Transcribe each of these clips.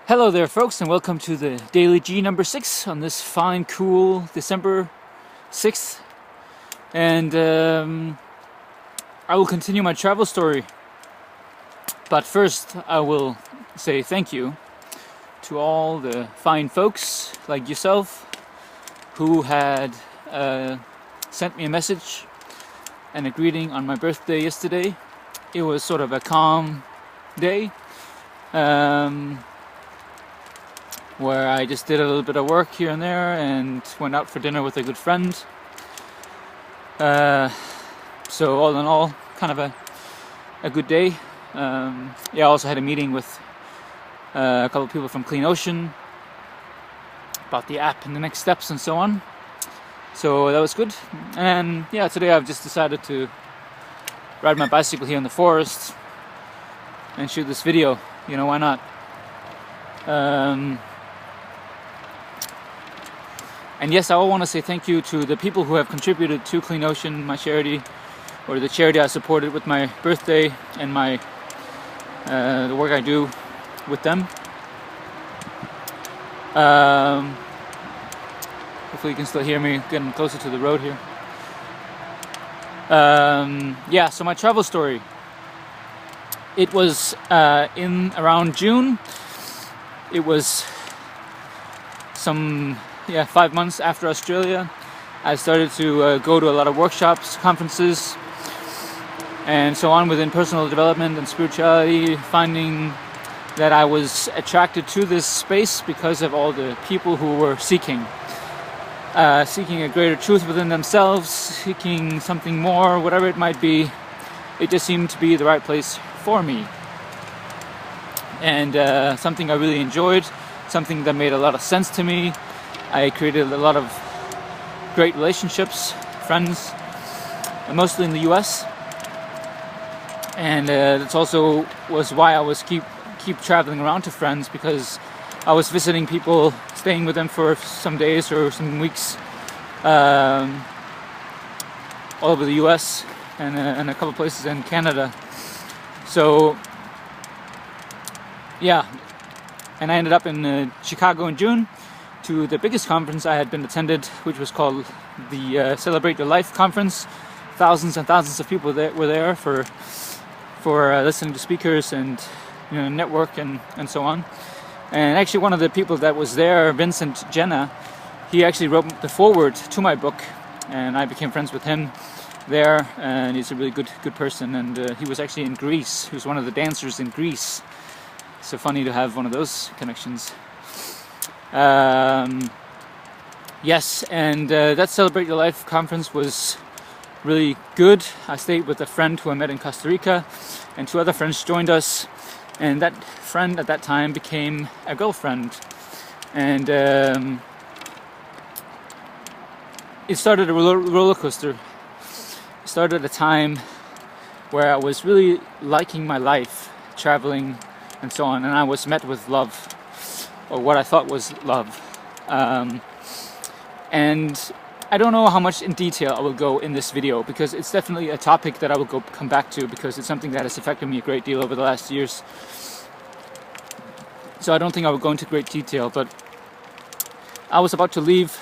Hello there folks, and welcome to the DailyG number 6 on this fine, cool December 6th. And I will continue my travel story. But first I will say thank you to all the fine folks like yourself who had sent me a message and a greeting on my birthday yesterday. It was sort of a calm day. Where I just did a little bit of work here and there and went out for dinner with a good friend. So all in all, kind of a good day. I also had a meeting with a couple of people from Clean Ocean about the app and the next steps and so on. So that was good. And today I've just decided to ride my bicycle here in the forest and shoot this video. You know, why not? And yes, I want to say thank you to the people who have contributed to Clean Ocean, my charity, or the charity I supported with my birthday and my the work I do with them. Hopefully you can still hear me, getting closer to the road here. So my travel story. It was in around June. It was 5 months after Australia. I started to go to a lot of workshops, conferences, and so on within personal development and spirituality, finding that I was attracted to this space because of all the people who were seeking a greater truth within themselves, seeking something more, whatever it might be. It just seemed to be the right place for me. And something I really enjoyed, something that made a lot of sense to me. I created a lot of great relationships, friends, mostly in the US. And that's also was why I was keep traveling around to friends, because I was visiting people, staying with them for some days or some weeks, all over the US and a couple places in Canada. So and I ended up in Chicago in June to the biggest conference I had been attended, which was called the Celebrate Your Life conference. Thousands and thousands of people were there for listening to speakers and network and so on. And actually one of the people that was there, Vincent Jenna, he actually wrote the foreword to my book, and I became friends with him there, and he's a really good person. And he was actually in Greece. He was one of the dancers in Greece. So funny to have one of those connections. That Celebrate Your Life conference was really good. I stayed with a friend who I met in Costa Rica, and 2 other friends joined us, and that friend at that time became a girlfriend. And it started a roller coaster. It started at a time where I was really liking my life, traveling and so on, and I was met with love, or what I thought was love. And I don't know how much in detail I will go in this video, because it's definitely a topic that I will come back to, because it's something that has affected me a great deal over the last years. So I don't think I will go into great detail, but I was about to leave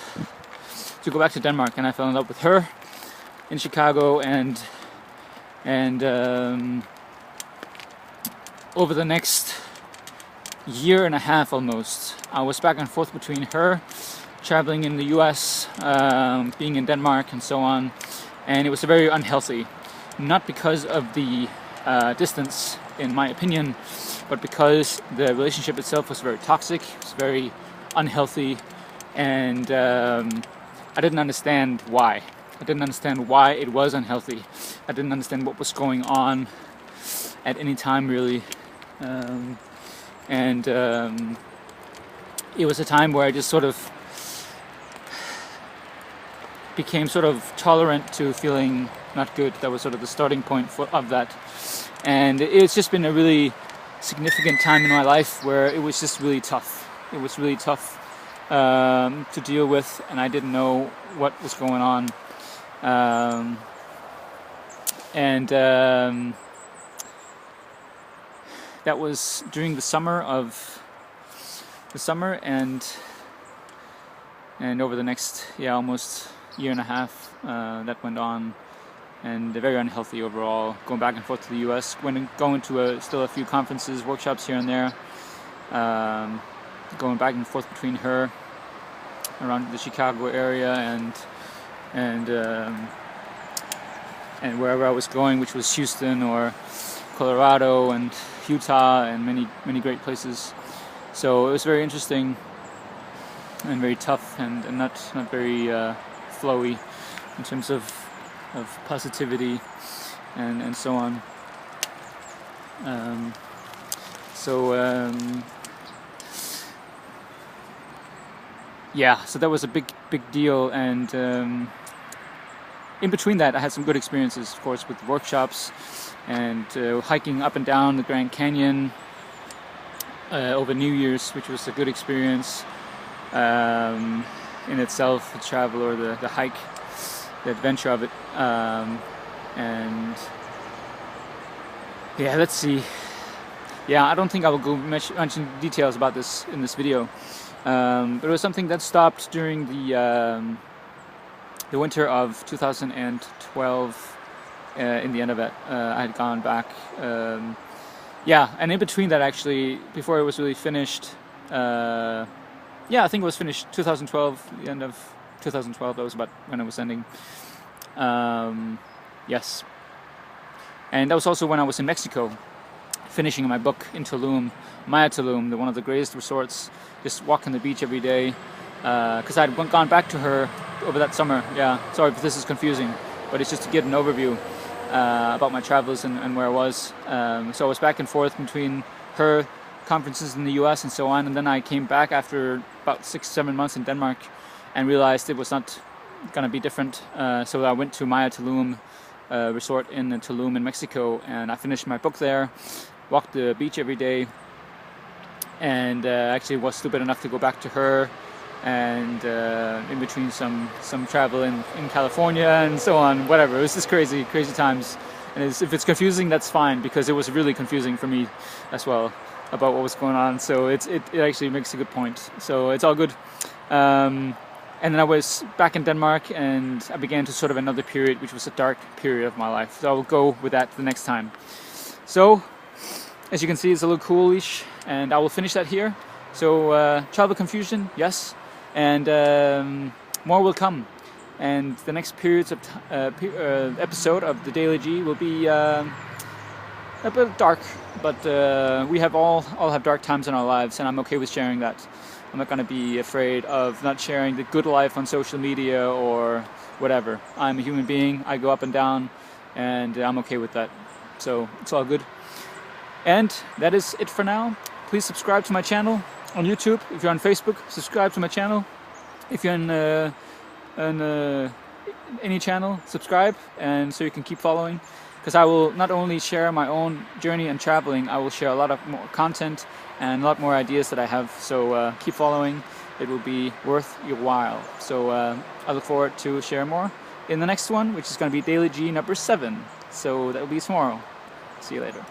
to go back to Denmark, and I fell in love with her in Chicago, and over the next year and a half almost, I was back and forth between her, traveling in the US, being in Denmark and so on, and it was very unhealthy. Not because of the distance, in my opinion, but because the relationship itself was very toxic, it was very unhealthy, and I didn't understand why. I didn't understand why it was unhealthy. I didn't understand what was going on at any time, really. It was a time where I just sort of became sort of tolerant to feeling not good. That was sort of the starting point of that. And it's just been a really significant time in my life where it was just really tough. It was really tough to deal with, and I didn't know what was going on. That was during the summer of the summer, and over the next almost year and a half that went on, and very unhealthy overall, going back and forth to the US, going to still a few conferences, workshops here and there, going back and forth between her around the Chicago area and wherever I was going, which was Houston or Colorado and Utah and many great places. So it was very interesting and very tough and not very flowy in terms of positivity and so on. So that was a big deal, and in between that I had some good experiences, of course, with workshops and hiking up and down the Grand Canyon over New Year's, which was a good experience in itself, the travel or the hike, the adventure of it. And let's see. I don't think I will go much into details about this in this video. But it was something that stopped during the winter of 2012. In the end of it, I had gone back. And in between that, actually, before it was really finished, I think it was finished 2012, the end of 2012. That was about when it was ending. Yes. And that was also when I was in Mexico, finishing my book in Tulum, Maya Tulum, one of the greatest resorts. Just walking the beach every day, because I'd gone back to her over that summer. Sorry if this is confusing, but it's just to get an overview about my travels and where I was. So I was back and forth between her conferences in the US and so on, and then I came back after about 6-7 months in Denmark and realized it was not going to be different. So I went to Maya Tulum resort in Tulum in Mexico, and I finished my book there, walked the beach every day, and actually was stupid enough to go back to her, and in between some travel in California and so on, whatever. It was just crazy times. And if it's confusing, that's fine, because it was really confusing for me as well about what was going on. So it actually makes a good point. So it's all good. And then I was back in Denmark, and I began to sort of another period, which was a dark period of my life. So I will go with that the next time. So as you can see, it's a little coolish, and I will finish that here. So travel confusion, yes, and more will come. And the next periods of episode of the DailyG will be a bit dark, but we have all have dark times in our lives, and I'm okay with sharing that. I'm not going to be afraid of not sharing the good life on social media or whatever. I'm a human being. I go up and down, and I'm okay with that. So it's all good. And that is it for now. Please subscribe to my channel on YouTube. If you're on Facebook, subscribe to my channel. If you're on any channel, subscribe, and so you can keep following. Because I will not only share my own journey and traveling, I will share a lot of more content and a lot more ideas that I have. So keep following. It will be worth your while. So I look forward to share more in the next one, which is going to be DailyG number 7. So that will be tomorrow. See you later.